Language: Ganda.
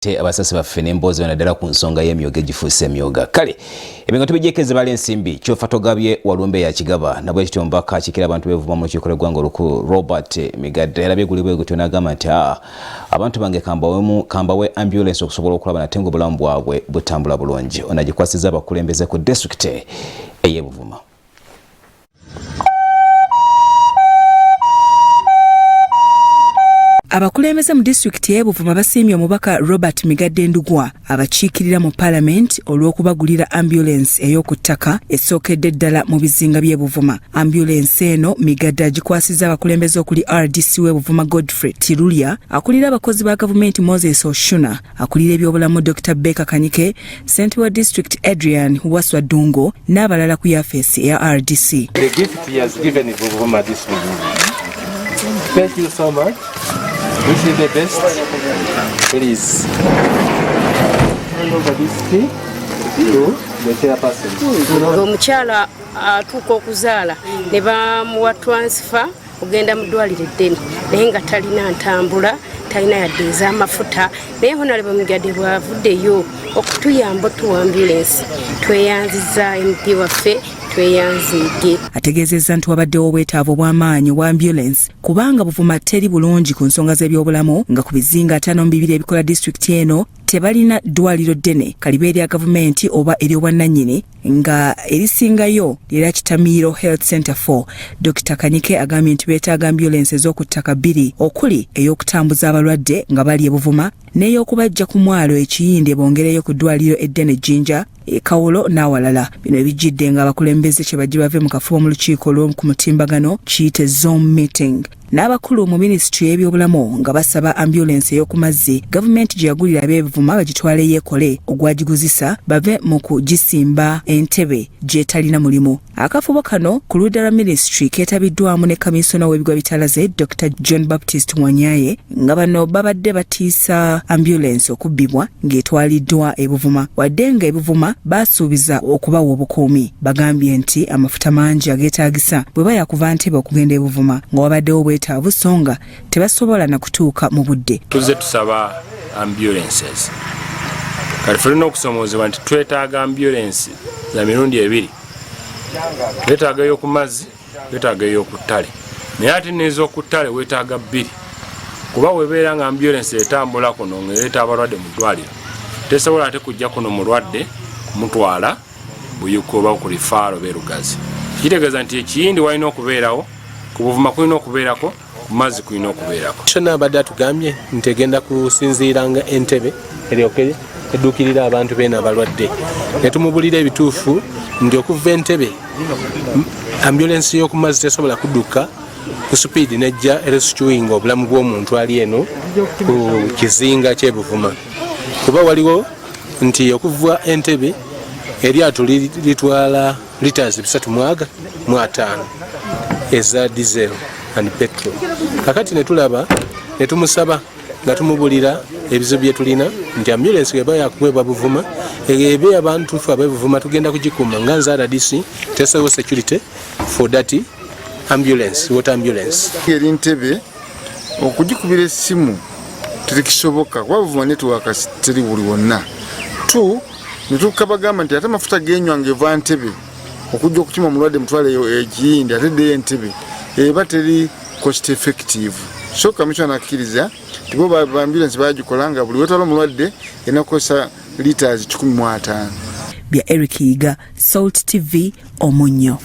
te abasasi baffe n'emboozi naddala ku nsonga y'emyoga egifuuse emyoga kale ebintu tubijekeze bali ensimbi kyofa togabye walumbe ya kigaba nabwe kityo mbaka akikira abantu bevuma mu lukiiko lw'eggwanga olukulu Robert Migadde yalabye gulibwe gutyo n'agamba nti abantu bange kambawe ambulance okusobola okulaba nate ng'obulamu bwabwe butambula bulungi onagikwasiza abakulembeze ku district ey'e Buvuma. Abakulembeze mu district y'e Buvuma basiimye omubaka Robert Migadde Ndugwa abakiikirira mu parliament olw'okubagulira ambulance ey'okuttaka esookedde ddala mu bizinga by'e Buvuma. Ambulance eno Migadde agikwasizza abakulembeze okuli RDC w'e Buvuma Godfrey Tirulya, akulira abakozi ba gavumenti Moses Oshuna, akulira ebyobulamu Dr. Beka Kanyike, ssentebe wa district Adrian Waswa Dungo n'abalala ku yafeesi eya RDC. The gift he has given Buvuma this week. Thank you so much. Wish you the best. Please. Hand over this key to the chairperson. Omukyala atuuka okuzaala ne bamuwa transfer ogenda mu ddwaliro eddene naye nga talina ntambula talina yadde ez'amafuta naye Honorable Migadde bw'avuddeyo okutuyamba tu ambulance tweyanziza MP waffe tweyanzige. Ategeezezza nti wabaddewo obwetaavu obw'amaanyi obwa ambulance kubanga Buvuma teri bulungi ku nsonga z'ebyobulamu nga ku bizinga 52 ebikola district eno tebalina ddwaliro ddene kaliba erya gavumenti oba ery'obwannannyini nga erisingayo lya Kitamiiro Health Center 4. Dr. Kanyike agambye nti beetaaga ambulance ez'okuttaka 2 okuli ey'okutambuza abalwadde nga bali e Buvuma n'ey'okubajja ku mwalo ekiyinde bongereyo ku ddwaliro eddene Jinja Kawulo n'awalala. Bino ebijjidde nga abakulembeze kye bajje bave mu kafuba mu lukiiko olw'oku mutimbagano kiyite Zoom meeting. N'abakulu mu ministry y'ebyobulamu nga basaba ambulance ey'oku mazzi gavumenti gye yagulira ab'e Buvuma bagitwale yeekole ogwagiguzisa bave mu kugisimba entebe gy'etalina mulimu. Akafubo kano ku ludda lwa ministry keetabiddwamu ne kamisona w'ebigwa bitalaze Dr. John Baptist Mwanyaye nga bano babadde batiisa ambulance okubbibwa ng'etwaliddwa e Buvuma wadde nga e Buvuma baasuubiza okubawa obukuumi. Bagambye nti amafuta mangi ageetaagisa bwe baya kuva Ntebe okugenda e Buvuma nga wabaddewo obwetaavu songa tebasobola na kutuuka mu budde. Tuzze tusaba ambulances. Kale tulina okusomoozebwa nti twetaaga ambulance za mirundi ebiri. Twetaaga ey'oku mazzi, twetaaga ey'oku ttale. Naye ate n'ez'oku ttale weetaaga 2. Kuba webeera nga ambulance etambula kuno ng'ereeta abalwadde mu ddwaliro tesobola ate kujja kuno mulwadde kumutwala Buyuko oba ku lifaaro beerugazi. Kitegeeza nti ekiyindi walina okubeerawo ku Buvuma kulina okubeerako ku mazzi kulina okubeerako. Shona abadde atugambye nti egenda kusinziiranga Entebbe eryoke edduukirira abantu beena abalwadde. Ne tumubulira ebituufu nti okuva Entebbe ambulance y'oku mazzi tesobola kudduka ku speed nejja rescuing obulamu bw'omuntu ali eno ku kizinga ky'e Buvuma. Kuba waliwo nti okuva Entebbe eryato litwala liters 3.5 eza diesel and petrol. Kakati netulaba netumusaba nga tumubulira ebizibu bye tulina nti ambulance eba yakuweebwa Buvuma ebe abantu fe ab'e Buvuma tugenda kugikuuma nga nze RDC tesawo security for that ambulance, water ambulance. Eri Ntebbe okugikubira essimu tekisoboka kuba Buvuma network teri buli wonna. 2 netukabagamba nti ate amafuta genywa ngeva Ntebbe okujja okukima mulwadde mutwale ekiyindi ate de Entebbe eba teri cost effective. So commissioner akkiriza tibo ba ambulance bagikola nga buli wetwala mulwadde enakosa liters 15. Bya Eric Iga, Salt TV, Omunyo.